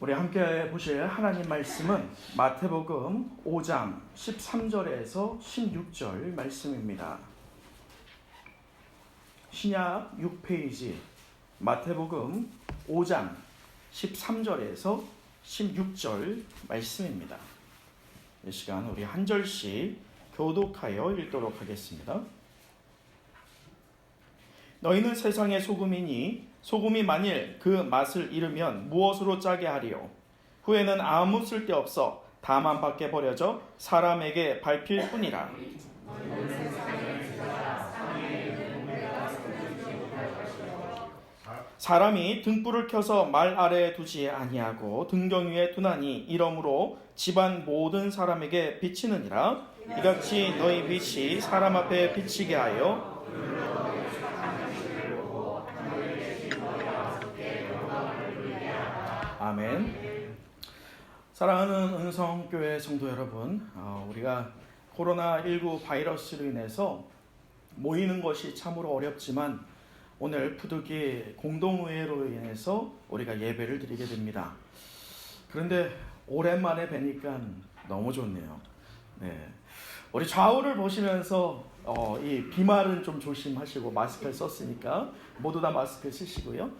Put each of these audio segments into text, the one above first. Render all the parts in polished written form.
우리 함께 보실 하나님 말씀은 마태복음 5장 13절에서 16절 말씀입니다. 신약 6페이지 마태복음 5장 13절에서 16절 말씀입니다. 이 시간 우리 한 절씩 교독하여 읽도록 하겠습니다. 너희는 세상의 소금이니 소금이 만일 그 맛을 잃으면 무엇으로 짜게 하리요? 후에는 아무 쓸데없어 다만 밖에 버려져 사람에게 밟힐 뿐이라. 사람이 등불을 켜서 말 아래에 두지 아니하고 등경 위에 두나니 이러므로 집안 모든 사람에게 비치느니라. 이같이 너희 빛이 사람 앞에 비치게 하여 아멘. 사랑하는 은성교회 성도 여러분, 우리가 코로나19 바이러스로 인해서 모이는 것이 참으로 어렵지만 오늘 부득이 공동의회로 인해서 우리가 예배를 드리게 됩니다. 그런데 오랜만에 뵈니까 너무 좋네요. 네. 우리 좌우를 보시면서 이 비말은 좀 조심하시고 마스크를 썼으니까 모두 다 마스크 쓰시고요.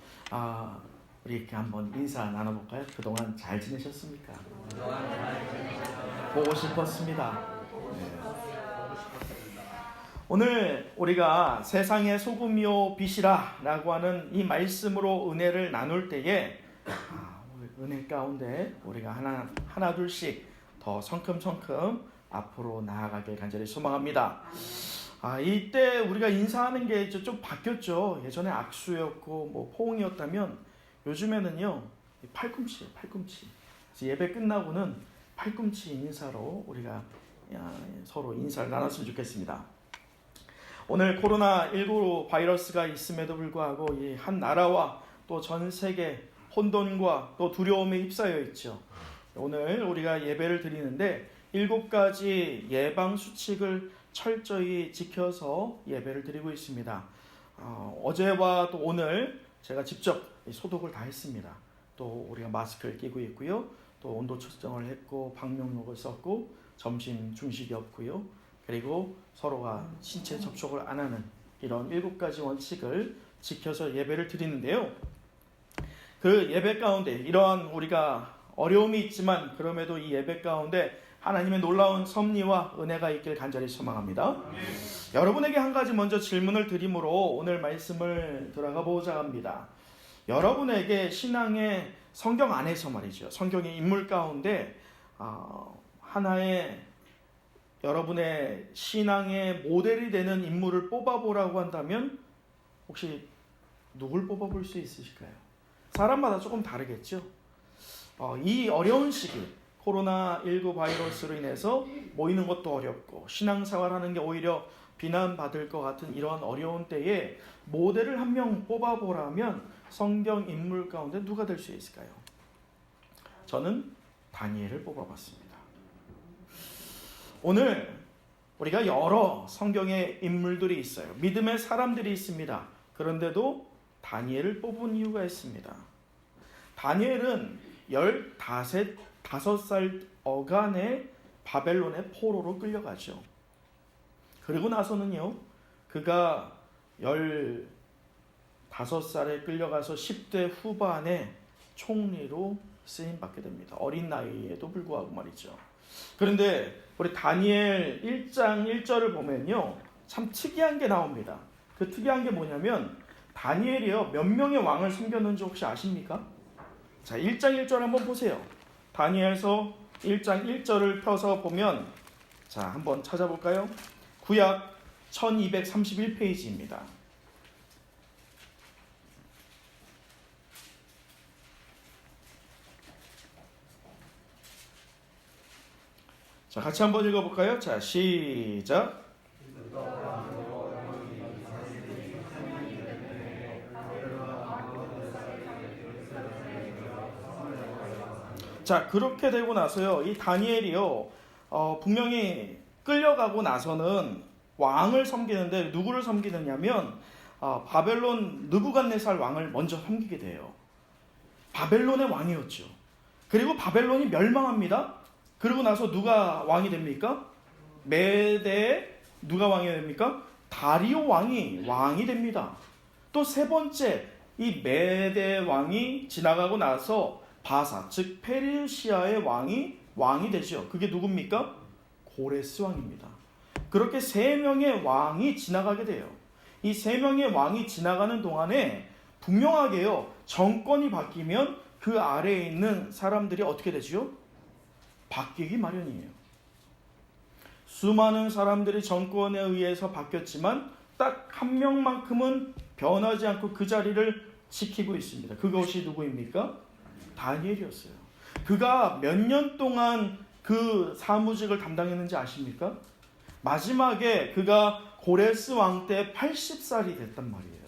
우리 이렇게 한번 인사 나눠볼까요? 그동안 잘 지내셨습니까? 보고 싶었습니다. 네. 오늘 우리가 세상의 소금이요 빛이라 라고 하는 이 말씀으로 은혜를 나눌 때에 은혜 가운데 우리가 하나 둘씩 더 성큼성큼 앞으로 나아가길 간절히 소망합니다. 이때 우리가 인사하는 게 좀 바뀌었죠. 예전에 악수였고 뭐 포옹이었다면 요즘에는요 팔꿈치예요. 팔꿈치. 예배 끝나고는 팔꿈치 인사로 우리가 서로 인사를 나눴으면 좋겠습니다. 오늘 코로나19 바이러스가 있음에도 불구하고 이 한 나라와 또 전 세계 혼돈과 또 두려움에 휩싸여 있죠. 오늘 우리가 예배를 드리는데 7가지 예방 수칙을 철저히 지켜서 예배를 드리고 있습니다. 어제와 또 오늘 제가 직접 소독을 다 했습니다. 또 우리가 마스크를 끼고 있고요. 또 온도 측정을 했고 방명록을 썼고 점심 중식이 없고요. 그리고 서로가 신체 접촉을 안 하는 이런 7가지 원칙을 지켜서 예배를 드리는데요. 그 예배 가운데 이러한 우리가 어려움이 있지만 그럼에도 이 예배 가운데 하나님의 놀라운 섭리와 은혜가 있길 간절히 소망합니다. 여러분에게 한 가지 먼저 질문을 드림으로 오늘 말씀을 들어가 보자 합니다. 여러분에게 신앙의 성경 안에서 말이죠. 성경의 인물 가운데 하나의 여러분의 신앙의 모델이 되는 인물을 뽑아보라고 한다면 혹시 누굴 뽑아볼 수 있으실까요? 사람마다 조금 다르겠죠. 이 어려운 시기 코로나19 바이러스로 인해서 모이는 것도 어렵고 신앙생활하는 게 오히려 비난받을 것 같은 이러한 어려운 때에 모델을 한 명 뽑아보라면 성경 인물 가운데 누가 될 수 있을까요? 저는 다니엘을 뽑아봤습니다. 오늘 우리가 여러 성경의 인물들이 있어요. 믿음의 사람들이 있습니다. 그런데도 다니엘을 뽑은 이유가 있습니다. 다니엘은 15살 어간에 바벨론의 포로로 끌려가죠. 그리고 나서는요, 그가 15살에 끌려가서 10대 후반에 총리로 쓰임받게 됩니다. 어린 나이에도 불구하고 말이죠. 그런데 우리 다니엘 1장 1절을 보면요, 참 특이한 게 나옵니다. 그 특이한 게 뭐냐면 다니엘이요, 몇 명의 왕을 섬겼는지 혹시 아십니까? 자, 1장 1절 한번 보세요. 다니엘서 1장 1절을 펴서 보면, 자, 한번 찾아볼까요? 구약 1231페이지입니다. 자, 같이 한번 읽어볼까요? 자, 시작. 자, 그렇게 되고 나서요, 이 다니엘이요, 분명히 끌려가고 나서는 왕을 섬기는데 누구를 섬기느냐면 바벨론 느부갓네살 왕을 먼저 섬기게 돼요. 바벨론의 왕이었죠. 그리고 바벨론이 멸망합니다. 그러고 나서 누가 왕이 됩니까? 메대의 누가 왕이 됩니까? 다리오 왕이 됩니다. 또 세 번째, 이 메대 왕이 지나가고 나서 바사, 즉 페르시아의 왕이 되죠. 그게 누굽니까? 고레스 왕입니다. 그렇게 세 명의 왕이 지나가게 돼요. 이 세 명의 왕이 지나가는 동안에 분명하게요, 정권이 바뀌면 그 아래에 있는 사람들이 어떻게 되죠? 바뀌기 마련이에요. 수많은 사람들이 정권에 의해서 바뀌었지만 딱 한 명만큼은 변하지 않고 그 자리를 지키고 있습니다. 그것이 누구입니까? 다니엘이었어요. 그가 몇 년 동안 그 사무직을 담당했는지 아십니까? 마지막에 그가 고레스 왕 때 80살이 됐단 말이에요.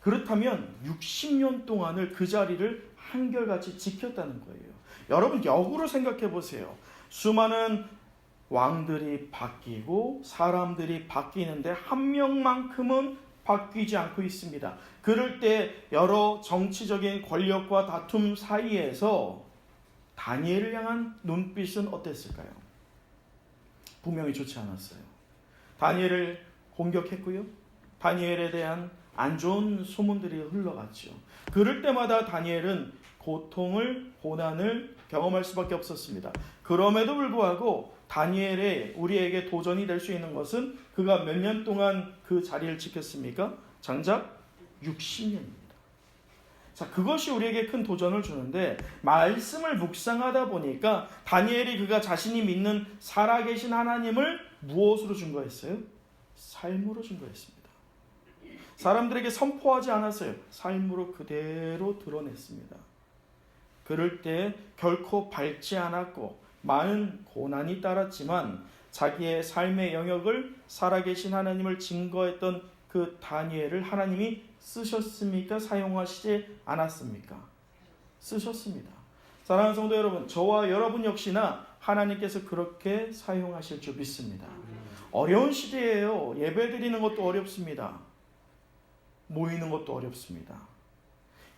그렇다면 60년 동안을 그 자리를 한결같이 지켰다는 거예요. 여러분, 역으로 생각해 보세요. 수많은 왕들이 바뀌고 사람들이 바뀌는데 한 명만큼은 바뀌지 않고 있습니다. 그럴 때 여러 정치적인 권력과 다툼 사이에서 다니엘을 향한 눈빛은 어땠을까요? 분명히 좋지 않았어요. 다니엘을 공격했고요. 다니엘에 대한 안 좋은 소문들이 흘러갔죠. 그럴 때마다 다니엘은 고통을, 고난을 경험할 수밖에 없었습니다. 그럼에도 불구하고 다니엘의 우리에게 도전이 될 수 있는 것은 그가 몇 년 동안 그 자리를 지켰습니까? 장작 60년입니다. 자, 그것이 우리에게 큰 도전을 주는데, 말씀을 묵상하다 보니까 다니엘이 그가 자신이 믿는 살아계신 하나님을 무엇으로 증거했어요? 삶으로 증거했습니다. 사람들에게 선포하지 않았어요. 삶으로 그대로 드러냈습니다. 그럴 때 결코 밟지 않았고 많은 고난이 따랐지만 자기의 삶의 영역을 살아계신 하나님을 증거했던 그 다니엘을 하나님이 쓰셨습니까? 사용하시지 않았습니까? 쓰셨습니다. 사랑하는 성도 여러분, 저와 여러분 역시나 하나님께서 그렇게 사용하실 줄 믿습니다. 어려운 시대예요. 예배 드리는 것도 어렵습니다. 모이는 것도 어렵습니다.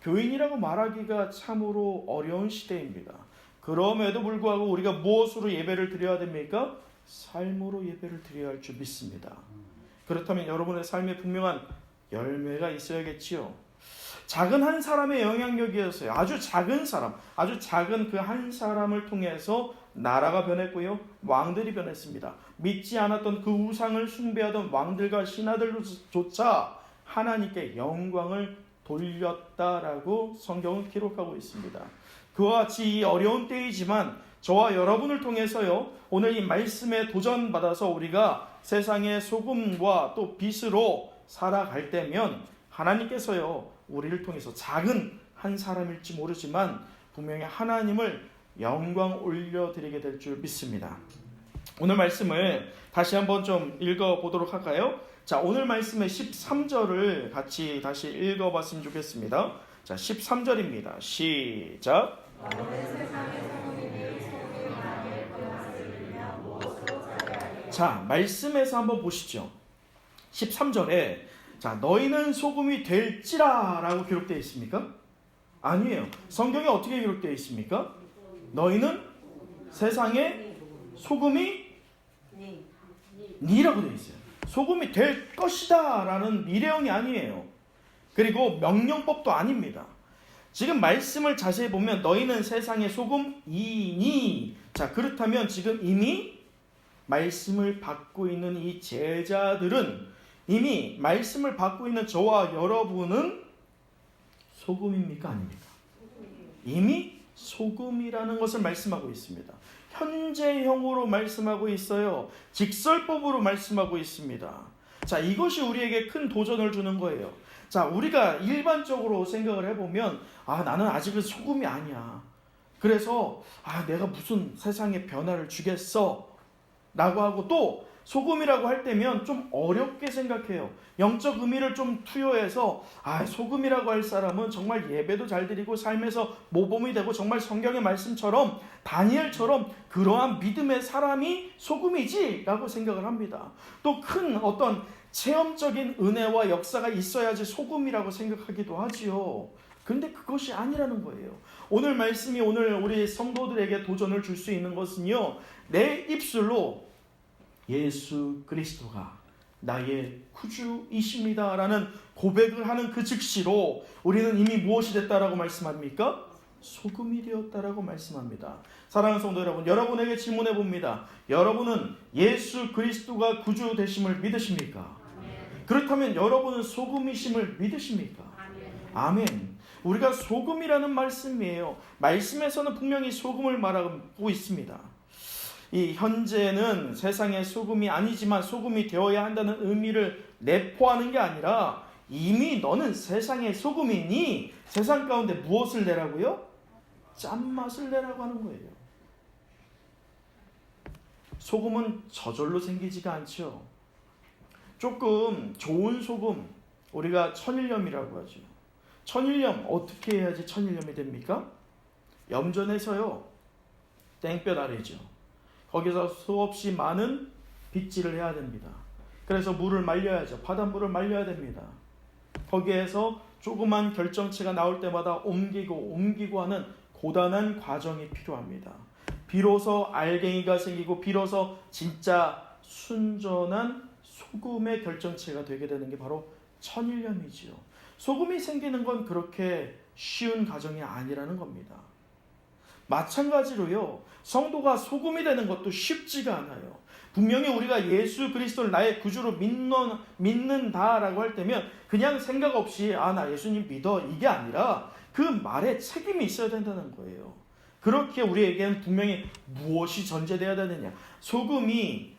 교인이라고 말하기가 참으로 어려운 시대입니다. 그럼에도 불구하고 우리가 무엇으로 예배를 드려야 됩니까? 삶으로 예배를 드려야 할 줄 믿습니다. 그렇다면 여러분의 삶에 분명한 열매가 있어야겠지요. 작은 한 사람의 영향력이었어요. 아주 작은 사람, 아주 작은 그 한 사람을 통해서 나라가 변했고요, 왕들이 변했습니다. 믿지 않았던 그 우상을 숭배하던 왕들과 신하들조차 하나님께 영광을 돌렸다라고 성경은 기록하고 있습니다. 그와 같이 이 어려운 때이지만 저와 여러분을 통해서요, 오늘 이 말씀에 도전받아서 우리가 세상의 소금과 또 빛으로 살아갈 때면 하나님께서요, 우리를 통해서 작은 한 사람일지 모르지만 분명히 하나님을 영광 올려드리게 될 줄 믿습니다. 오늘 말씀을 다시 한번 좀 읽어보도록 할까요? 자, 오늘 말씀의 13절을 같이 다시 읽어봤으면 좋겠습니다. 자, 13절입니다. 시작. 자, 말씀에서 한번 보시죠. 13절에 자, 너희는 소금이 될지라 라고 기록되어 있습니까? 아니에요. 성경에 어떻게 기록되어 있습니까? 너희는 세상의 소금이 니라고 되어 있어요. 소금이 될 것이다 라는 미래형이 아니에요. 그리고 명령법도 아닙니다. 지금 말씀을 자세히 보면 너희는 세상의 소금이니, 자, 그렇다면 지금 이미 말씀을 받고 있는 이 제자들은, 이미 말씀을 받고 있는 저와 여러분은 소금입니까? 아닙니까? 이미 소금이라는 것을 말씀하고 있습니다. 현재형으로 말씀하고 있어요. 직설법으로 말씀하고 있습니다. 자, 이것이 우리에게 큰 도전을 주는 거예요. 자, 우리가 일반적으로 생각을 해보면, 나는 아직은 소금이 아니야. 그래서 내가 무슨 세상에 변화를 주겠어 라고 하고, 또 소금이라고 할 때면 좀 어렵게 생각해요. 영적 의미를 좀 투여해서 소금이라고 할 사람은 정말 예배도 잘 드리고 삶에서 모범이 되고 정말 성경의 말씀처럼 다니엘처럼 그러한 믿음의 사람이 소금이지 라고 생각을 합니다. 또 큰 어떤 체험적인 은혜와 역사가 있어야지 소금이라고 생각하기도 하지요. 근데 그것이 아니라는 거예요. 오늘 말씀이 오늘 우리 성도들에게 도전을 줄 수 있는 것은요, 내 입술로 예수 그리스도가 나의 구주이십니다 라는 고백을 하는 그 즉시로 우리는 이미 무엇이 됐다라고 말씀합니까? 소금이 되었다라고 말씀합니다. 사랑하는 성도 여러분, 여러분에게 질문해 봅니다. 여러분은 예수 그리스도가 구주 되심을 믿으십니까? 그렇다면 여러분은 소금이심을 믿으십니까? 아멘. 우리가 소금이라는 말씀이에요. 말씀에서는 분명히 소금을 말하고 있습니다. 이 현재는 세상의 소금이 아니지만 소금이 되어야 한다는 의미를 내포하는 게 아니라 이미 너는 세상의 소금이니 세상 가운데 무엇을 내라고요? 짠맛을 내라고 하는 거예요. 소금은 저절로 생기지가 않죠. 조금 좋은 소금, 우리가 천일염이라고 하죠. 천일염 어떻게 해야지 천일염이 됩니까? 염전에서요, 땡볕 아래죠. 거기서 수없이 많은 빗질을 해야 됩니다. 그래서 물을 말려야죠. 바닷물을 말려야 됩니다. 거기에서 조그만 결정체가 나올 때마다 옮기고 하는 고단한 과정이 필요합니다. 비로소 알갱이가 생기고 비로소 진짜 순전한 소금의 결정체가 되게 되는 게 바로 천일염이지요. 소금이 생기는 건 그렇게 쉬운 과정이 아니라는 겁니다. 마찬가지로요, 성도가 소금이 되는 것도 쉽지가 않아요. 분명히 우리가 예수 그리스도를 나의 구주로 믿는다라고 할 때면 그냥 생각 없이 나 예수님 믿어 이게 아니라 그 말에 책임이 있어야 된다는 거예요. 그렇게 우리에게는 분명히 무엇이 전제되어야 되느냐, 소금이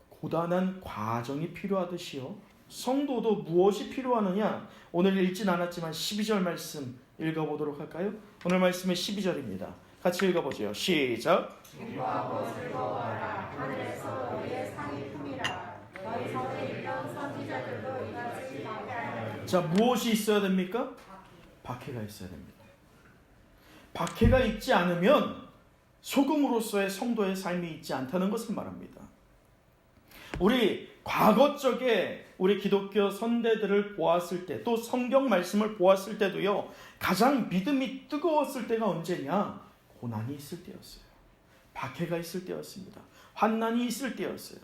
고단한 과정이 필요하듯이요, 성도도 무엇이 필요하느냐, 오늘 읽진 않았지만 12절 말씀 읽어보도록 할까요? 오늘 말씀은 12절입니다. 같이 읽어보죠. 시작. 기뻐하고 즐거워하라. 하늘에서 너희의 상이 품이라. 너희 전에 있던 선지자들도 이같이 박해하니. 자, 무엇이 있어야 됩니까? 박해가 있어야 됩니다. 박해가 있지 않으면 소금으로서의 성도의 삶이 있지 않다는 것을 말합니다. 우리 과거 쪽에 우리 기독교 선대들을 보았을 때, 또 성경 말씀을 보았을 때도요, 가장 믿음이 뜨거웠을 때가 언제냐? 고난이 있을 때였어요. 박해가 있을 때였습니다. 환난이 있을 때였어요.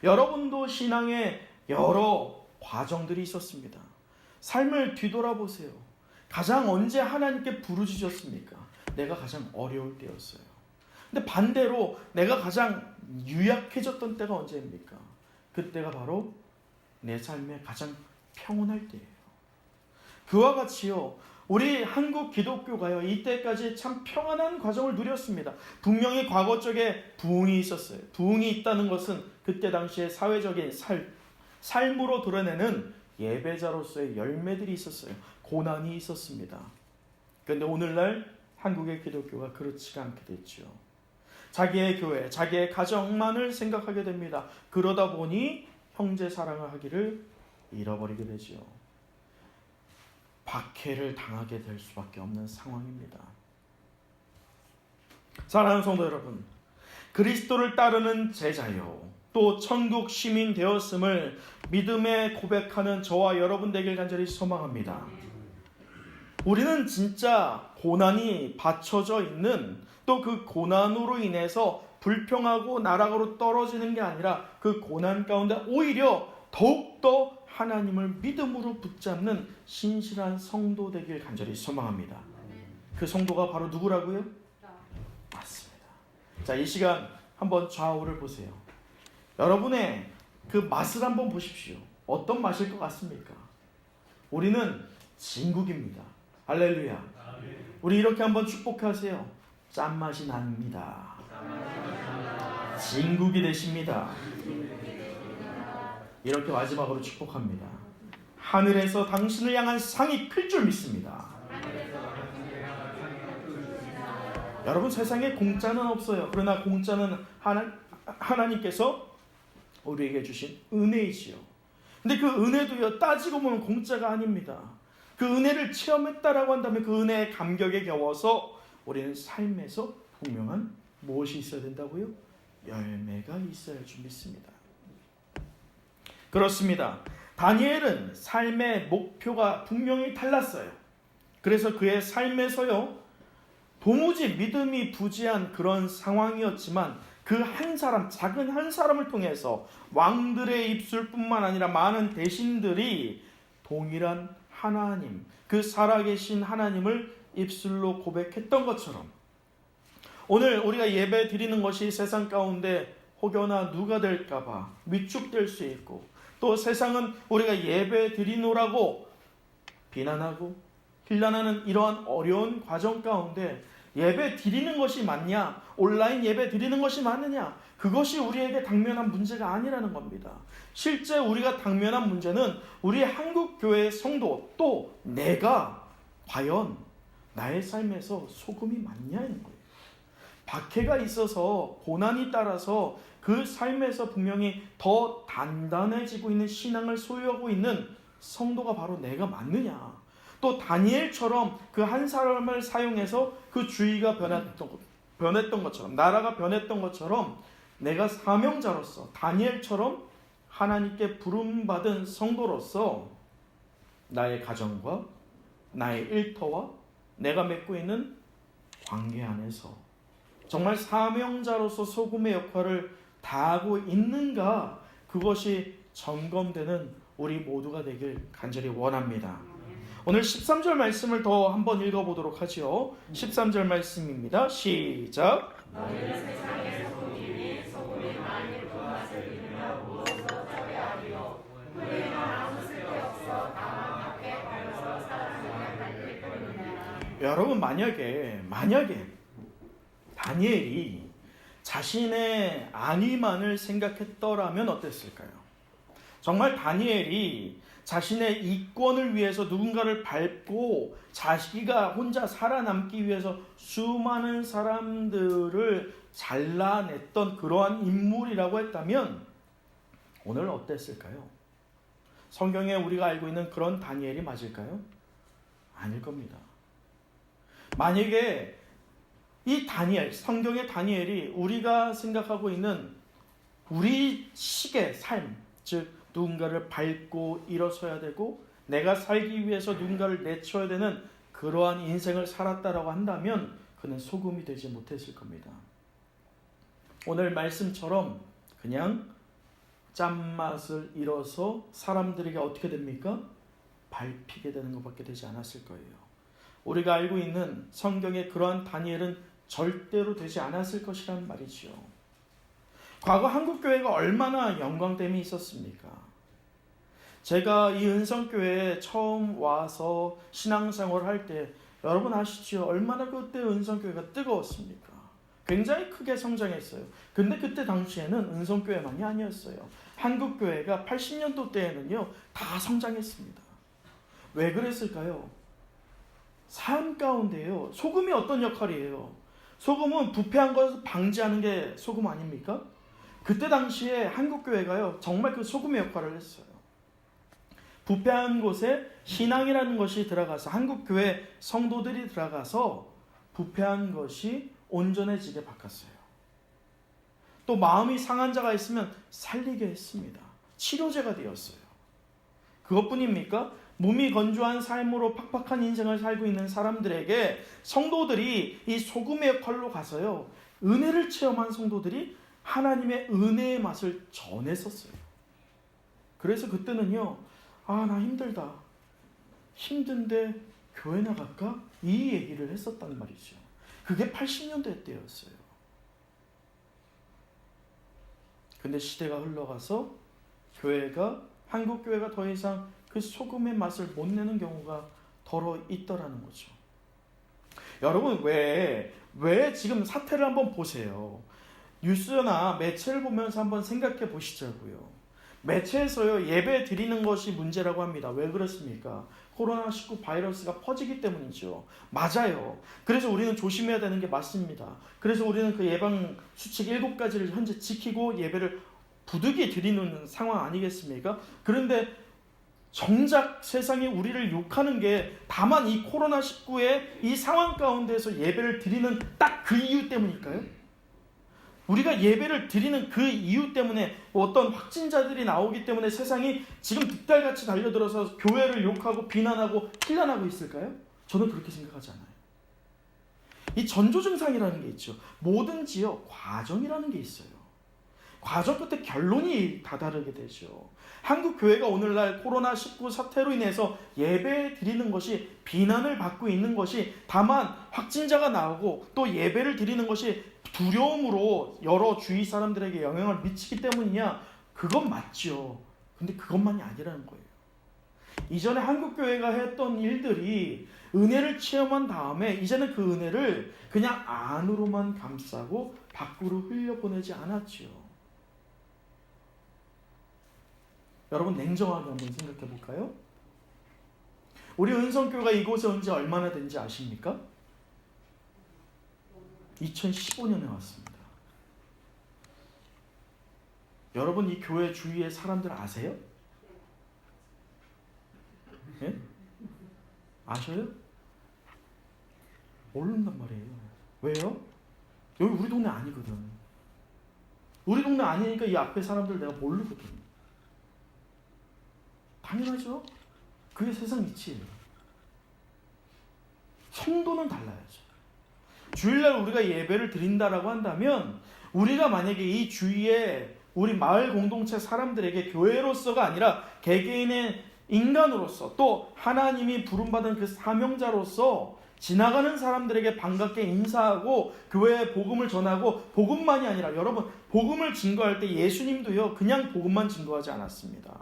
여러분도 신앙에 여러 과정들이 있었습니다. 삶을 뒤돌아보세요. 가장 언제 하나님께 부르짖었습니까? 내가 가장 어려울 때였어요. 근데 반대로 내가 가장 유약해졌던 때가 언제입니까? 그때가 바로 내 삶에 가장 평온할 때예요. 그와 같이요, 우리 한국 기독교가요, 이때까지 참 평안한 과정을 누렸습니다. 분명히 과거 쪽에 부흥이 있었어요. 부흥이 있다는 것은 그때 당시에 사회적인 삶으로 드러내는 예배자로서의 열매들이 있었어요. 고난이 있었습니다. 그런데 오늘날 한국의 기독교가 그렇지가 않게 됐죠. 자기의 교회, 자기의 가정만을 생각하게 됩니다. 그러다 보니 형제 사랑을 하기를 잃어버리게 되죠. 박해를 당하게 될 수밖에 없는 상황입니다. 사랑하는 성도 여러분, 그리스도를 따르는 제자요, 또 천국 시민 되었음을 믿음에 고백하는 저와 여러분 되길 간절히 소망합니다. 우리는 진짜 고난이 받쳐져 있는, 또 그 고난으로 인해서 불평하고 나락으로 떨어지는 게 아니라 그 고난 가운데 오히려 더욱더 하나님을 믿음으로 붙잡는 신실한 성도 되길 간절히 소망합니다. 그 성도가 바로 누구라고요? 맞습니다. 자, 이 시간 한번 좌우를 보세요. 여러분의 그 맛을 한번 보십시오. 어떤 맛일 것 같습니까? 우리는 진국입니다. 할렐루야. 우리 이렇게 한번 축복하세요. 짠맛이 납니다. 진국이 되십니다. 이렇게 마지막으로 축복합니다. 하늘에서 당신을 향한 상이 클 줄 믿습니다. 여러분, 세상에 공짜는 없어요. 그러나 공짜는 하나님께서 우리에게 주신 은혜이지요. 근데 그 은혜도요, 따지고 보면 공짜가 아닙니다. 그 은혜를 체험했다라고 한다면 그 은혜의 감격에 겨워서 우리는 삶에서 분명한 무엇이 있어야 된다고요? 열매가 있어야 할 줄 믿습니다. 그렇습니다. 다니엘은 삶의 목표가 분명히 달랐어요. 그래서 그의 삶에서요, 도무지 믿음이 부재한 그런 상황이었지만 그 한 사람, 작은 한 사람을 통해서 왕들의 입술뿐만 아니라 많은 대신들이 동일한 하나님, 그 살아계신 하나님을 입술로 고백했던 것처럼 오늘 우리가 예배 드리는 것이 세상 가운데 혹여나 누가 될까봐 위축될 수 있고, 또 세상은 우리가 예배 드리노라고 비난하고 비난하는 이러한 어려운 과정 가운데 예배 드리는 것이 맞냐, 온라인 예배 드리는 것이 맞느냐, 그것이 우리에게 당면한 문제가 아니라는 겁니다. 실제 우리가 당면한 문제는 우리 한국교회의 성도, 또 내가 과연 나의 삶에서 소금이 맞냐는 거예요. 박해가 있어서, 고난이 따라서 그 삶에서 분명히 더 단단해지고 있는 신앙을 소유하고 있는 성도가 바로 내가 맞느냐. 또 다니엘처럼 그 한 사람을 사용해서 그 주의가 변했던 것처럼, 나라가 변했던 것처럼 내가 사명자로서 다니엘처럼 하나님께 부름받은 성도로서 나의 가정과 나의 일터와 내가 맺고 있는 관계 안에서 정말 사명자로서 소금의 역할을 다하고 있는가, 그것이 점검되는 우리 모두가 되길 간절히 원합니다. 오늘 13절 말씀을 더 한번 읽어보도록 하죠. 13절 말씀입니다. 시작. 너희는 세상의 소금이니 소금이 많이 불맛을 잃으며 무엇으로 처리하리요. 후에는 아무 쓸데없어 다만 밖에 걸려서 사람을 갈릴 뿐이니라. 여러분, 만약에 다니엘이 자신의 안위만을 생각했더라면 어땠을까요? 정말 다니엘이 자신의 이권을 위해서 누군가를 밟고 자기가 혼자 살아남기 위해서 수많은 사람들을 잘라냈던 그러한 인물이라고 했다면 오늘 어땠을까요? 성경에 우리가 알고 있는 그런 다니엘이 맞을까요? 아닐 겁니다. 만약에 이 다니엘, 성경의 다니엘이 우리가 생각하고 있는 우리 식의 삶, 즉 누군가를 밟고 일어서야 되고 내가 살기 위해서 누군가를 내쳐야 되는 그러한 인생을 살았다라고 한다면 그는 소금이 되지 못했을 겁니다. 오늘 말씀처럼 그냥 짠맛을 잃어서 사람들에게 어떻게 됩니까? 밟히게 되는 것밖에 되지 않았을 거예요. 우리가 알고 있는 성경의 그러한 다니엘은 절대로 되지 않았을 것이란 말이죠. 과거 한국교회가 얼마나 영광됨이 있었습니까? 제가 이 은성교회에 처음 와서 신앙생활을 할 때 여러분 아시죠? 얼마나 그때 은성교회가 뜨거웠습니까? 굉장히 크게 성장했어요. 근데 그때 당시에는 은성교회만이 아니었어요. 한국교회가 80년도 때에는요 다 성장했습니다. 왜 그랬을까요? 삶 가운데요, 소금이 어떤 역할이에요? 소금은 부패한 것을 방지하는 게 소금 아닙니까? 그때 당시에 한국교회가요 정말 그 소금의 역할을 했어요. 부패한 곳에 신앙이라는 것이 들어가서, 한국교회 성도들이 들어가서 부패한 것이 온전해지게 바꿨어요. 또 마음이 상한 자가 있으면 살리게 했습니다. 치료제가 되었어요. 그것뿐입니까? 몸이 건조한 삶으로 팍팍한 인생을 살고 있는 사람들에게 성도들이 이 소금의 역할로 가서요, 은혜를 체험한 성도들이 하나님의 은혜의 맛을 전했었어요. 그래서 그때는요, 나 힘들다, 힘든데 교회 나갈까? 이 얘기를 했었단 말이죠. 그게 80년대 때였어요. 근데 시대가 흘러가서 한국교회가 더 이상 그 소금의 맛을 못 내는 경우가 더러 있더라는 거죠. 여러분, 왜 지금 사태를 한번 보세요. 뉴스나 매체를 보면서 한번 생각해 보시자고요. 매체에서요 예배 드리는 것이 문제라고 합니다. 왜 그렇습니까? 코로나19 바이러스가 퍼지기 때문이죠. 맞아요. 그래서 우리는 조심해야 되는 게 맞습니다. 그래서 우리는 그 예방 수칙 7가지를 현재 지키고 예배를 부득이 드리는 상황 아니겠습니까? 그런데 정작 세상이 우리를 욕하는 게 다만 이 코로나19의 이 상황 가운데서 예배를 드리는 딱 그 이유 때문일까요? 우리가 예배를 드리는 그 이유 때문에 어떤 확진자들이 나오기 때문에 세상이 지금 득달같이 달려들어서 교회를 욕하고 비난하고 힐난하고 있을까요? 저는 그렇게 생각하지 않아요. 이 전조 증상이라는 게 있죠. 뭐든지요, 과정이라는 게 있어요. 과정 끝에 결론이 다 다르게 되죠. 한국 교회가 오늘날 코로나19 사태로 인해서 예배 드리는 것이 비난을 받고 있는 것이 다만 확진자가 나오고 또 예배를 드리는 것이 두려움으로 여러 주위 사람들에게 영향을 미치기 때문이냐? 그건 맞죠. 근데 그것만이 아니라는 거예요. 이전에 한국 교회가 했던 일들이 은혜를 체험한 다음에 이제는 그 은혜를 그냥 안으로만 감싸고 밖으로 흘려보내지 않았죠. 여러분 냉정하게 한번 생각해 볼까요? 우리 은성교회가 이곳에 온 지 얼마나 된지 아십니까? 2015년에 왔습니다. 여러분 이 교회 주위의 사람들 아세요? 예? 아셔요? 모른단 말이에요. 왜요? 여기 우리 동네 아니거든. 우리 동네 아니니까 이 앞에 사람들 내가 모르거든. 당연하죠. 그게 세상 이치예요. 성도는 달라야죠. 주일날 우리가 예배를 드린다라고 한다면 우리가 만약에 이 주위에 우리 마을 공동체 사람들에게 교회로서가 아니라 개개인의 인간으로서 또 하나님이 부름받은 그 사명자로서 지나가는 사람들에게 반갑게 인사하고 교회의 복음을 전하고 복음만이 아니라 여러분 복음을 증거할 때 예수님도요 그냥 복음만 증거하지 않았습니다.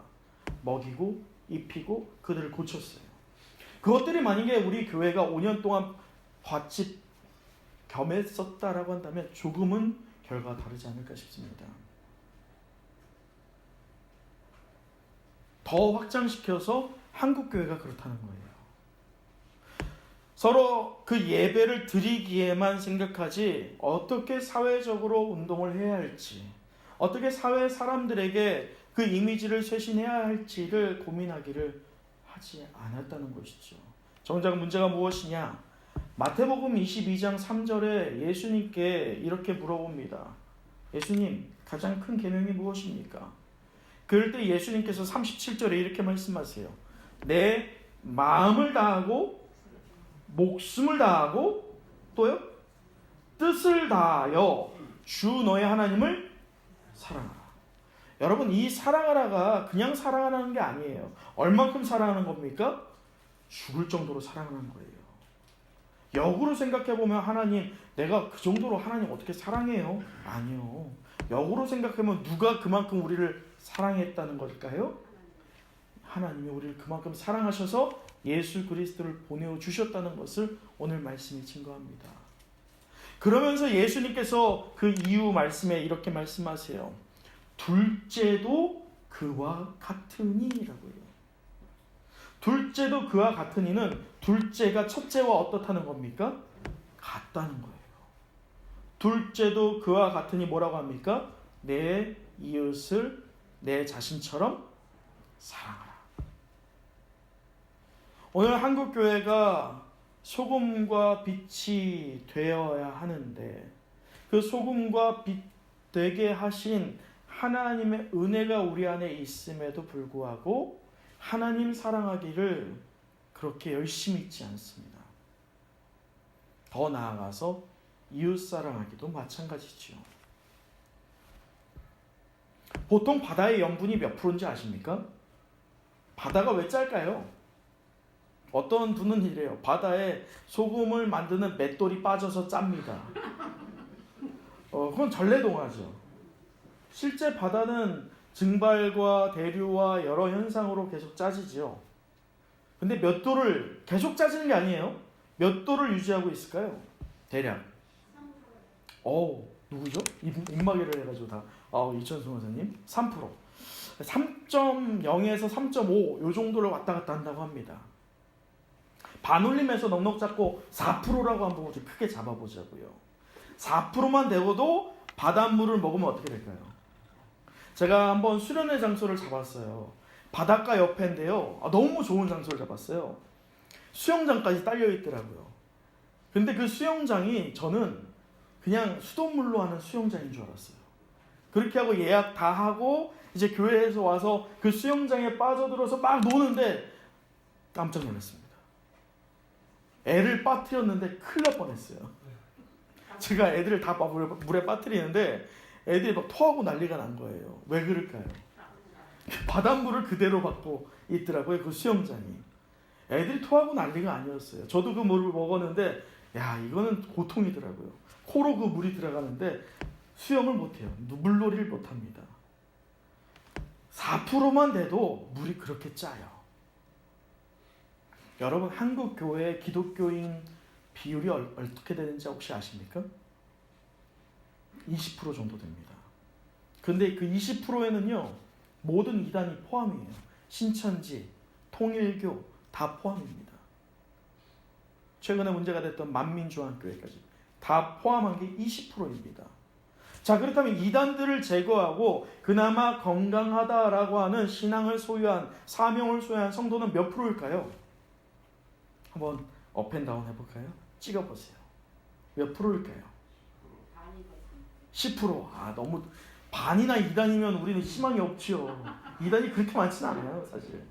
먹이고 입히고 그들을 고쳤어요. 그것들이 만약에 우리 교회가 5년 동안 밭집 겸했었다라고 한다면 조금은 결과가 다르지 않을까 싶습니다. 더 확장시켜서 한국교회가 그렇다는 거예요. 서로 그 예배를 드리기에만 생각하지 어떻게 사회적으로 운동을 해야 할지 어떻게 사회 사람들에게 그 이미지를 쇄신해야 할지를 고민하기를 하지 않았다는 것이죠. 정작 문제가 무엇이냐? 마태복음 22장 3절에 예수님께 이렇게 물어봅니다. 예수님, 가장 큰 계명이 무엇입니까? 그럴 때 예수님께서 37절에 이렇게 말씀하세요. 내 마음을 다하고 목숨을 다하고 또요? 뜻을 다하여 주 너의 하나님을 사랑하라. 여러분 이 사랑하라가 그냥 사랑하라는 게 아니에요. 얼만큼 사랑하는 겁니까? 죽을 정도로 사랑하는 거예요. 역으로 생각해보면 하나님 내가 그 정도로 하나님 어떻게 사랑해요? 아니요. 역으로 생각하면 누가 그만큼 우리를 사랑했다는 걸까요? 하나님이 우리를 그만큼 사랑하셔서 예수 그리스도를 보내주셨다는 것을 오늘 말씀이 증거합니다. 그러면서 예수님께서 그 이후 말씀에 이렇게 말씀하세요. 둘째도 그와 같으니라고요. 둘째도 그와 같으니는 둘째가 첫째와 어떻다는 겁니까? 같다는 거예요. 둘째도 그와 같으니 뭐라고 합니까? 내 이웃을 내 자신처럼 사랑하라. 오늘 한국교회가 소금과 빛이 되어야 하는데 그 소금과 빛 되게 하신 하나님의 은혜가 우리 안에 있음에도 불구하고 하나님 사랑하기를 그렇게 열심히 있지 않습니다. 더 나아가서 이웃 사랑하기도 마찬가지죠. 보통 바다의 염분이 몇 프로인지 아십니까? 바다가 왜 짤까요? 어떤 분은 이래요. 바다에 소금을 만드는 맷돌이 빠져서 짭니다. 그건 전래동화죠. 실제 바다는 증발과 대류와 여러 현상으로 계속 짜지죠. 근데 몇 도를 계속 짜지는 게 아니에요. 몇 도를 유지하고 있을까요? 대략. 누구죠? 입마개를 해가지고 다. 이천수 원사님 3%. 3.0에서 3.5 요 정도를 왔다 갔다 한다고 합니다. 반올림에서 넉넉 잡고 4%라고 한번 우리 크게 잡아보자고요. 4%만 되고도 바닷물을 먹으면 어떻게 될까요? 제가 한번 수련회 장소를 잡았어요. 바닷가 옆인데요. 너무 좋은 장소를 잡았어요. 수영장까지 딸려 있더라고요. 근데 그 수영장이 저는 그냥 수돗물로 하는 수영장인 줄 알았어요. 그렇게 하고 예약 다 하고 이제 교회에서 와서 그 수영장에 빠져들어서 막 노는데 깜짝 놀랐습니다. 애를 빠뜨렸는데 큰일 날 뻔했어요. 제가 애들을 다 물에 빠뜨리는데 애들이 막 토하고 난리가 난 거예요. 왜 그럴까요? 바닷물을 그대로 받고 있더라고요. 그 수영장이. 애들이 토하고 난리가 아니었어요. 저도 그 물을 먹었는데 야, 이거는 고통이더라고요. 코로 그 물이 들어가는데 수영을 못해요. 물놀이를 못합니다. 4%만 돼도 물이 그렇게 짜요. 여러분, 한국 교회의 기독교인 비율이 어떻게 되는지 혹시 아십니까? 20% 정도 됩니다. 근데 그 20%에는요 모든 이단이 포함이에요. 신천지, 통일교 다 포함입니다. 최근에 문제가 됐던 만민중앙교회까지 다 포함한 게 20%입니다. 자, 그렇다면 이단들을 제거하고 그나마 건강하다라고 하는 신앙을 소유한, 사명을 소유한 성도는 몇 프로일까요? 한번 업앤다운 해볼까요? 찍어보세요. 몇 프로일까요? 10%. 아, 너무 반이나 이단이면 우리는 희망이 없죠. 이단이 그렇게 많지는 않아요, 사실.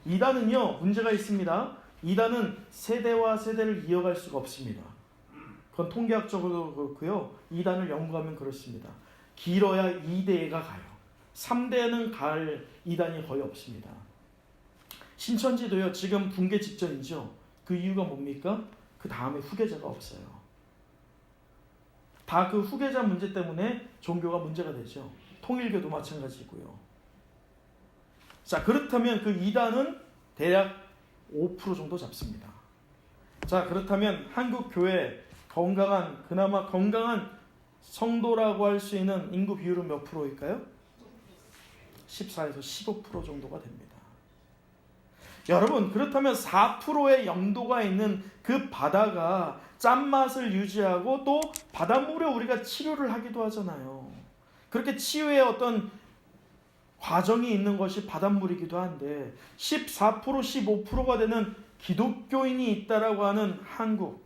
이단은요 문제가 있습니다. 이단은 세대와 세대를 이어갈 수가 없습니다. 그건 통계학적으로도 그렇고요. 이단을 연구하면 그렇습니다. 길어야 2대가 가요. 3대는 갈 이단이 거의 없습니다. 신천지도요 지금 붕괴 직전이죠. 그 이유가 뭡니까? 그 다음에 후계자가 없어요. 다 그 후계자 문제 때문에 종교가 문제가 되죠. 통일교도 마찬가지고요. 자, 그렇다면 그 이단은 대략 5% 정도 잡습니다. 자, 그렇다면 한국 교회 건강한, 그나마 건강한 성도라고 할 수 있는 인구 비율은 몇 프로일까요? 14에서 15% 정도가 됩니다. 여러분, 그렇다면 4%의 영도가 있는 그 바다가 짠맛을 유지하고 또 바닷물에 우리가 치료를 하기도 하잖아요. 그렇게 치유의 어떤 과정이 있는 것이 바닷물이기도 한데 14%, 15%가 되는 기독교인이 있다라고 하는 한국,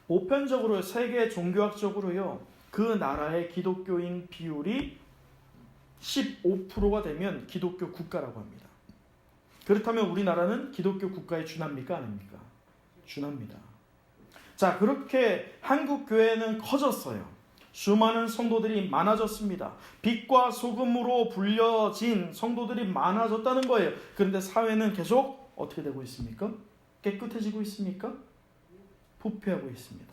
보편적으로 세계 종교학적으로요 그 나라의 기독교인 비율이 15%가 되면 기독교 국가라고 합니다. 그렇다면 우리나라는 기독교 국가에 준합니까? 아닙니까? 준합니다. 자, 그렇게 한국 교회는 커졌어요. 수많은 성도들이 많아졌습니다. 빛과 소금으로 불려진 성도들이 많아졌다는 거예요. 그런데 사회는 계속 어떻게 되고 있습니까? 깨끗해지고 있습니까? 부패하고 있습니다.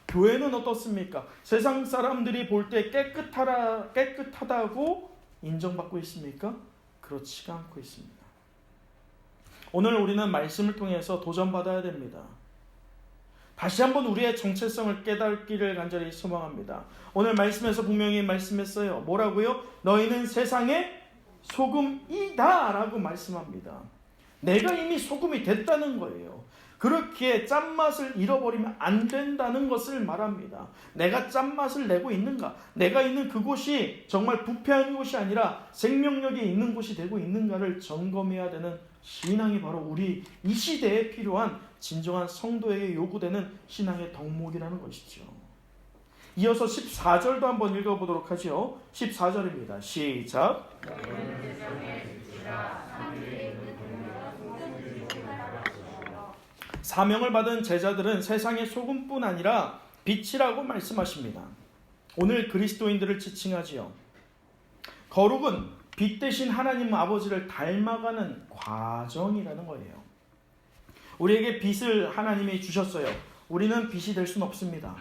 교회는 어떻습니까? 세상 사람들이 볼 때 깨끗하다고 인정받고 있습니까? 그렇지가 않고 있습니다. 오늘 우리는 말씀을 통해서 도전받아야 됩니다. 다시 한번 우리의 정체성을 깨닫기를 간절히 소망합니다. 오늘 말씀에서 분명히 말씀했어요. 뭐라고요? 너희는 세상의 소금이다 라고 말씀합니다. 내가 이미 소금이 됐다는 거예요. 그렇게 짠맛을 잃어버리면 안 된다는 것을 말합니다. 내가 짠맛을 내고 있는가? 내가 있는 그곳이 정말 부패한 곳이 아니라 생명력이 있는 곳이 되고 있는가를 점검해야 되는 신앙이 바로 우리 이 시대에 필요한 진정한 성도에게 요구되는 신앙의 덕목이라는 것이죠. 이어서 14절도 한번 읽어보도록 하죠. 14절입니다. 시작. 사명을 받은 제자들은 세상의 소금뿐 아니라 빛이라고 말씀하십니다. 오늘 그리스도인들을 지칭하지요. 거룩은 빛 대신 하나님 아버지를 닮아가는 과정이라는 거예요. 우리에게 빛을 하나님이 주셨어요. 우리는 빛이 될 수는 없습니다.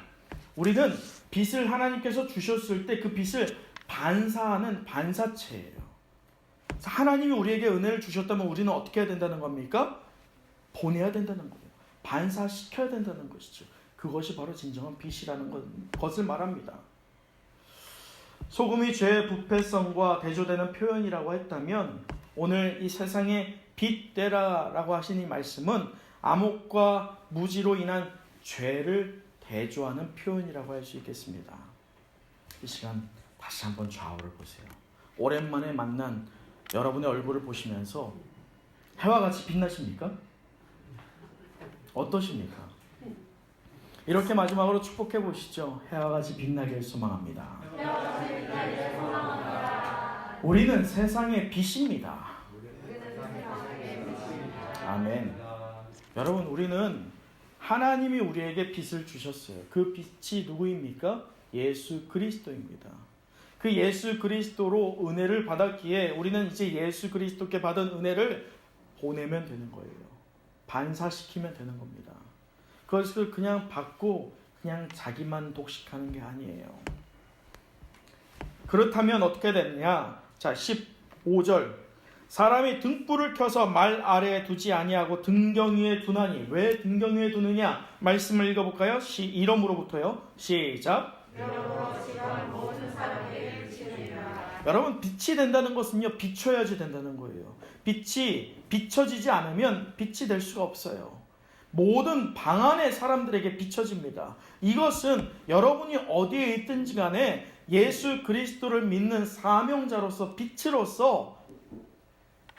우리는 빛을 하나님께서 주셨을 때 그 빛을 반사하는 반사체예요. 하나님이 우리에게 은혜를 주셨다면 우리는 어떻게 해야 된다는 겁니까? 보내야 된다는 거예요. 반사시켜야 된다는 것이죠. 그것이 바로 진정한 빛이라는 것을 말합니다. 소금이 죄의 부패성과 대조되는 표현이라고 했다면 오늘 이 세상에 빛 되라라고 하신 이 말씀은 암흑과 무지로 인한 죄를 대조하는 표현이라고 할 수 있겠습니다. 이 시간 다시 한번 좌우를 보세요. 오랜만에 만난 여러분의 얼굴을 보시면서 해와 같이 빛나십니까? 어떠십니까? 이렇게 마지막으로 축복해 보시죠. 해와 같이 빛나길 소망합니다. 우리는 세상의 빛입니다. 아멘. 여러분, 우리는 하나님이 우리에게 빛을 주셨어요. 그 빛이 누구입니까? 예수 그리스도입니다. 그 예수 그리스도로 은혜를 받았기에 우리는 이제 예수 그리스도께 받은 은혜를 보내면 되는 거예요. 반사시키면 되는 겁니다. 그것을 그냥 받고 그냥 자기만 독식하는 게 아니에요. 그렇다면 어떻게 됐냐? 자, 15절. 사람이 등불을 켜서 말 아래에 두지 아니하고 등경 위에 두나니. 왜 등경 위에 두느냐? 말씀을 읽어볼까요? 이름으로부터요. 시작. 여러분, 빛이 된다는 것은요, 비춰야지 된다는 거예요. 빛이 비춰지지 않으면 빛이 될 수가 없어요. 모든 방 안의 사람들에게 비춰집니다. 이것은 여러분이 어디에 있든지 간에 예수 그리스도를 믿는 사명자로서, 빛으로서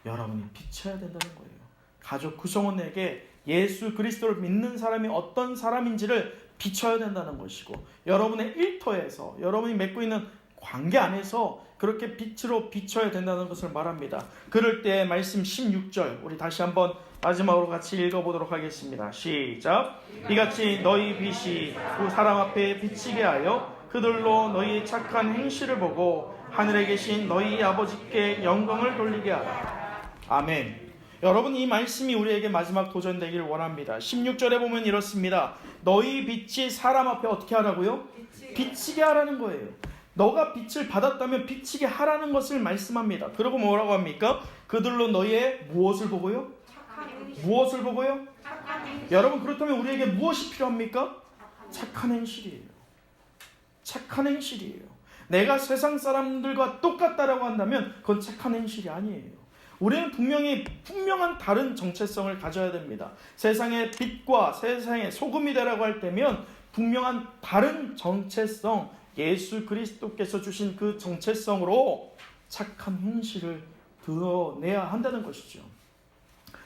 여러분이 비춰야 된다는 거예요. 가족 구성원에게 예수 그리스도를 믿는 사람이 어떤 사람인지를 비춰야 된다는 것이고, 여러분의 일터에서, 여러분이 맺고 있는 관계 안에서 그렇게 빛으로 비춰야 된다는 것을 말합니다. 그럴 때 말씀 16절 우리 다시 한번 마지막으로 같이 읽어보도록 하겠습니다. 시작. 이같이 너희 빛이 그 사람 앞에 비치게 하여 그들로 너희 착한 행실을 보고 하늘에 계신 너희 아버지께 영광을 돌리게 하라. 아멘. 여러분, 이 말씀이 우리에게 마지막 도전되길 원합니다. 16절에 보면 이렇습니다. 너희 빛이 사람 앞에 어떻게 하라고요? 비치게 하라는 거예요. 너가 빛을 받았다면 비치게 하라는 것을 말씀합니다. 그리고 뭐라고 합니까? 그들로 너희의 무엇을 보고요? 무엇을 보고요? 여러분, 그렇다면 우리에게 무엇이 필요합니까? 착한 행실이에요. 착한 행실이에요. 내가 세상 사람들과 똑같다라고 한다면 그건 착한 행실이 아니에요. 우리는 분명한 다른 정체성을 가져야 됩니다. 세상의 빛과 세상의 소금이 되라고 할 때면 분명한 다른 정체성, 예수 그리스도께서 주신 그 정체성으로 착한 행실을 드러내야 한다는 것이죠.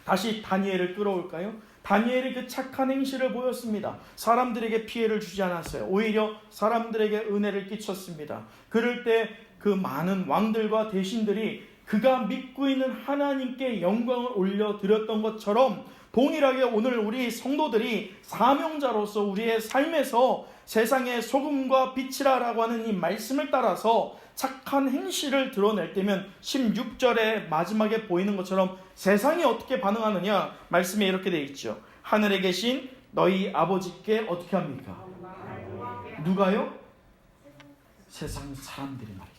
다시 다니엘을 끌어올까요? 다니엘이 그 착한 행실을 보였습니다. 사람들에게 피해를 주지 않았어요. 오히려 사람들에게 은혜를 끼쳤습니다. 그럴 때 그 많은 왕들과 대신들이 그가 믿고 있는 하나님께 영광을 올려드렸던 것처럼 동일하게 오늘 우리 성도들이 사명자로서 우리의 삶에서 세상의 소금과 빛이라고 하는 이 말씀을 따라서 착한 행실을 드러낼 때면 16절의 마지막에 보이는 것처럼 세상이 어떻게 반응하느냐? 말씀에 이렇게 되어 있죠. 하늘에 계신 너희 아버지께 어떻게 합니까? 누가요? 세상 사람들이 말이죠.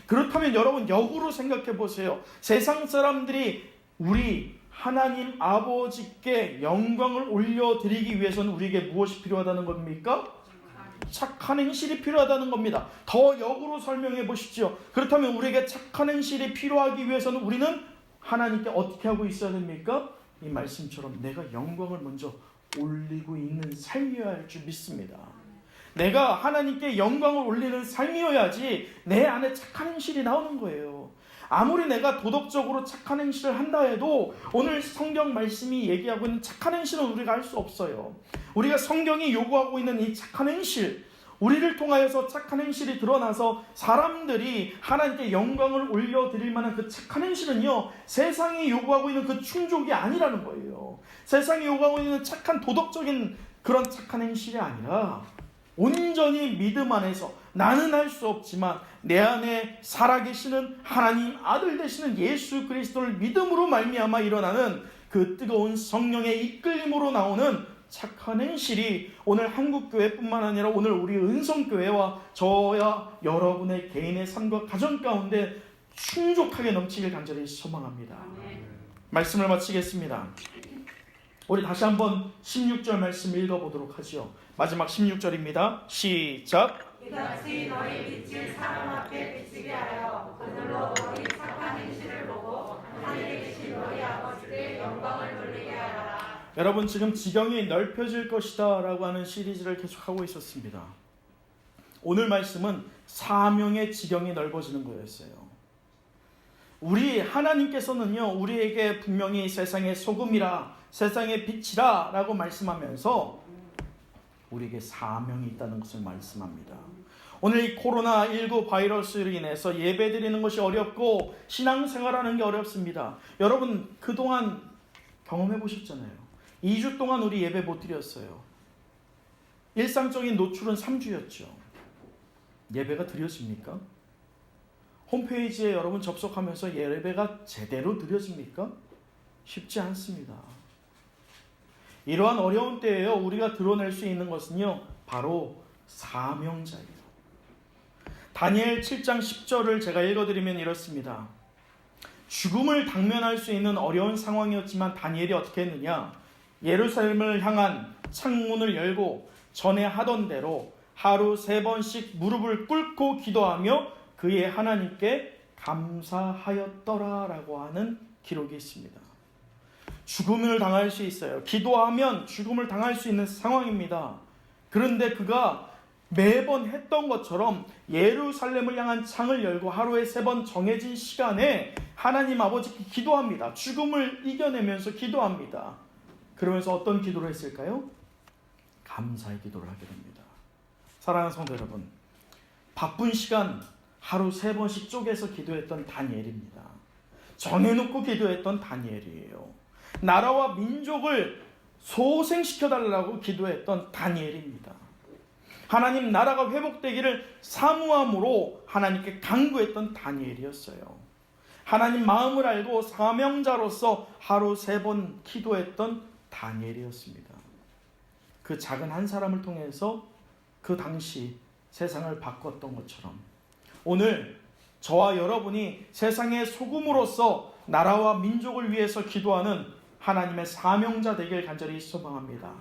그렇다면 여러분, 역으로 생각해 보세요. 세상 사람들이 우리 하나님 아버지께 영광을 올려드리기 위해서는 우리에게 무엇이 필요하다는 겁니까? 착한 행실이 필요하다는 겁니다. 더 역으로 설명해 보십시오. 그렇다면 우리에게 착한 행실이 필요하기 위해서는 우리는 하나님께 어떻게 하고 있어야 됩니까? 이 말씀처럼 내가 영광을 먼저 올리고 있는 삶이어야 할 줄 믿습니다. 내가 하나님께 영광을 올리는 삶이어야지 내 안에 착한 행실이 나오는 거예요. 아무리 내가 도덕적으로 착한 행실을 한다 해도 오늘 성경 말씀이 얘기하고 있는 착한 행실은 우리가 할 수 없어요. 우리가 성경이 요구하고 있는 이 착한 행실, 우리를 통하여서 착한 행실이 드러나서 사람들이 하나님께 영광을 올려드릴 만한 그 착한 행실은요, 세상이 요구하고 있는 그 충족이 아니라는 거예요. 세상이 요구하고 있는 착한 도덕적인 그런 착한 행실이 아니라 온전히 믿음 안에서 나는 할 수 없지만 내 안에 살아계시는 하나님 아들 되시는 예수 그리스도를 믿음으로 말미암아 일어나는 그 뜨거운 성령의 이끌림으로 나오는 착한 행실이 오늘 한국교회뿐만 아니라 오늘 우리 은성교회와 저와 여러분의 개인의 삶과 가정 가운데 충족하게 넘치길 간절히 소망합니다. 말씀을 마치겠습니다. 우리 다시 한번 16절 말씀 읽어보도록 하죠. 마지막 16절입니다. 시작. 이같이 너희 빛을 사람 앞에 비치게 하여 그들로 너희 착한 행실을 보고 하늘에 계신 너희 아버지께 영광을 돌리게 하라. 여러분, 지금 지경이 넓혀질 것이다 라고 하는 시리즈를 계속하고 있었습니다. 오늘 말씀은 사명의 지경이 넓어지는 거였어요. 우리 하나님께서는요, 우리에게 분명히 세상의 소금이라 세상의 빛이라 라고 말씀하면서 우리에게 사명이 있다는 것을 말씀합니다. 오늘 이 코로나19 바이러스로 인해서 예배드리는 것이 어렵고 신앙생활하는 게 어렵습니다. 여러분, 그동안 경험해 보셨잖아요. 2주 동안 우리 예배 못 드렸어요. 일상적인 노출은 3주였죠. 예배가 드려집니까? 홈페이지에 여러분 접속하면서 예배가 제대로 드려집니까? 쉽지 않습니다. 이러한 어려운 때에요, 우리가 드러낼 수 있는 것은요, 바로 사명자예요. 다니엘 7장 10절을 제가 읽어드리면 이렇습니다. 죽음을 당면할 수 있는 어려운 상황이었지만 다니엘이 어떻게 했느냐? 예루살렘을 향한 창문을 열고 전에 하던 대로 하루 3번씩 무릎을 꿇고 기도하며 그의 하나님께 감사하였더라 라고 하는 기록이 있습니다. 죽음을 당할 수 있어요. 기도하면 죽음을 당할 수 있는 상황입니다. 그런데 그가 매번 했던 것처럼 예루살렘을 향한 창을 열고 하루에 3번 정해진 시간에 하나님 아버지께 기도합니다. 죽음을 이겨내면서 기도합니다. 그러면서 어떤 기도를 했을까요? 감사의 기도를 하게 됩니다. 사랑하는 성도 여러분, 바쁜 시간 하루 3번씩 쪼개서 기도했던 다니엘입니다. 정해놓고 기도했던 다니엘이에요. 나라와 민족을 소생시켜달라고 기도했던 다니엘입니다. 하나님 나라가 회복되기를 사모함으로 하나님께 간구했던 다니엘이었어요. 하나님 마음을 알고 사명자로서 하루 3번 기도했던 다니엘이었습니다. 그 작은 한 사람을 통해서 그 당시 세상을 바꿨던 것처럼 오늘 저와 여러분이 세상의 소금으로서 나라와 민족을 위해서 기도하는 하나님의 사명자 되길 간절히 소망합니다.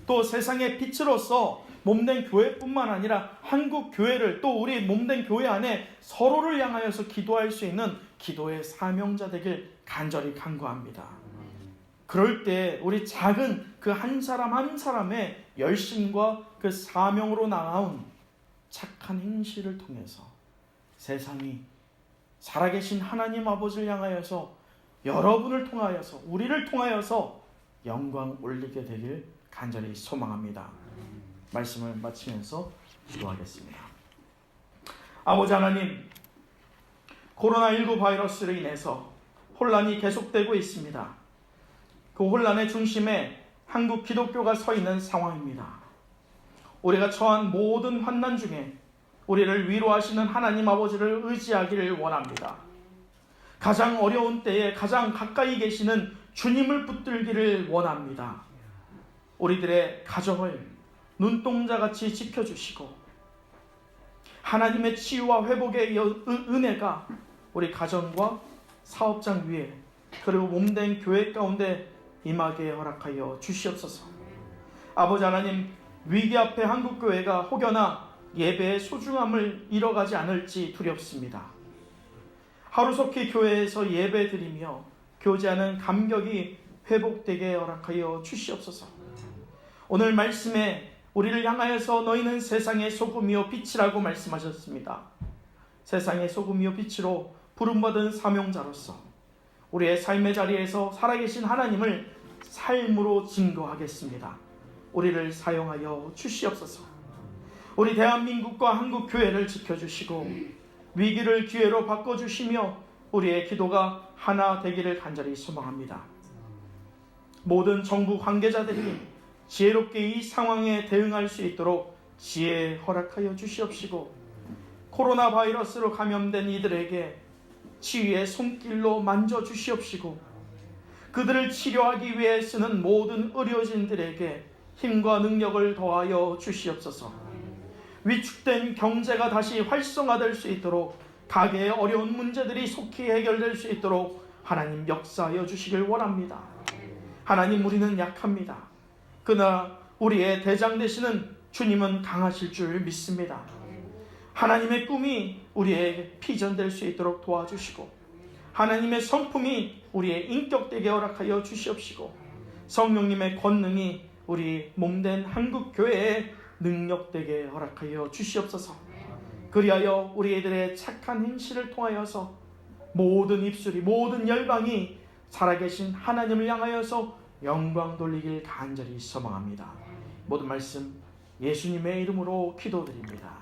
또 세상의 빛으로서 몸된 교회뿐만 아니라 한국 교회를 또 우리 몸된 교회 안에 서로를 향하여서 기도할 수 있는 기도의 사명자 되길 간절히 간구합니다. 그럴 때 우리 작은 그 한 사람 한 사람의 열심과 그 사명으로 나아온 착한 행실을 통해서 세상이 살아계신 하나님 아버지를 향하여서 여러분을 통하여서 우리를 통하여서 영광 올리게 되길 간절히 소망합니다. 말씀을 마치면서 기도하겠습니다. 아버지 하나님, 코로나19 바이러스로 인해서 혼란이 계속되고 있습니다. 그 혼란의 중심에 한국 기독교가 서 있는 상황입니다. 우리가 처한 모든 환난 중에 우리를 위로하시는 하나님 아버지를 의지하기를 원합니다. 가장 어려운 때에 가장 가까이 계시는 주님을 붙들기를 원합니다. 우리들의 가정을 눈동자같이 지켜주시고 하나님의 치유와 회복의 은혜가 우리 가정과 사업장 위에 그리고 몸된 교회 가운데 임하게 허락하여 주시옵소서. 아버지 하나님, 위기 앞에 한국교회가 혹여나 예배의 소중함을 잃어가지 않을지 두렵습니다. 하루속히 교회에서 예배드리며 교제하는 감격이 회복되게 허락하여 주시옵소서. 오늘 말씀에 우리를 향하여서 너희는 세상의 소금이요 빛이라고 말씀하셨습니다. 세상의 소금이요 빛으로 부름받은 사명자로서 우리의 삶의 자리에서 살아계신 하나님을 삶으로 증거하겠습니다. 우리를 사용하여 주시옵소서. 우리 대한민국과 한국교회를 지켜주시고 위기를 기회로 바꿔주시며 우리의 기도가 하나 되기를 간절히 소망합니다. 모든 정부 관계자들이 지혜롭게 이 상황에 대응할 수 있도록 지혜 허락하여 주시옵시고 코로나 바이러스로 감염된 이들에게 치유의 손길로 만져주시옵시고 그들을 치료하기 위해 쓰는 모든 의료진들에게 힘과 능력을 더하여 주시옵소서. 위축된 경제가 다시 활성화될 수 있도록 가계의 어려운 문제들이 속히 해결될 수 있도록 하나님 역사하여 주시길 원합니다. 하나님, 우리는 약합니다. 그러나 우리의 대장 되시는 주님은 강하실 줄 믿습니다. 하나님의 꿈이 우리에게 피전될 수 있도록 도와주시고 하나님의 성품이 우리의 인격되게 허락하여 주시옵시고 성령님의 권능이 우리 몸된 한국교회에 능력되게 허락하여 주시옵소서. 그리하여 우리들의 착한 행실을 통하여서 모든 입술이 모든 열방이 살아계신 하나님을 향하여서 영광 돌리길 간절히 소망합니다. 모든 말씀 예수님의 이름으로 기도드립니다.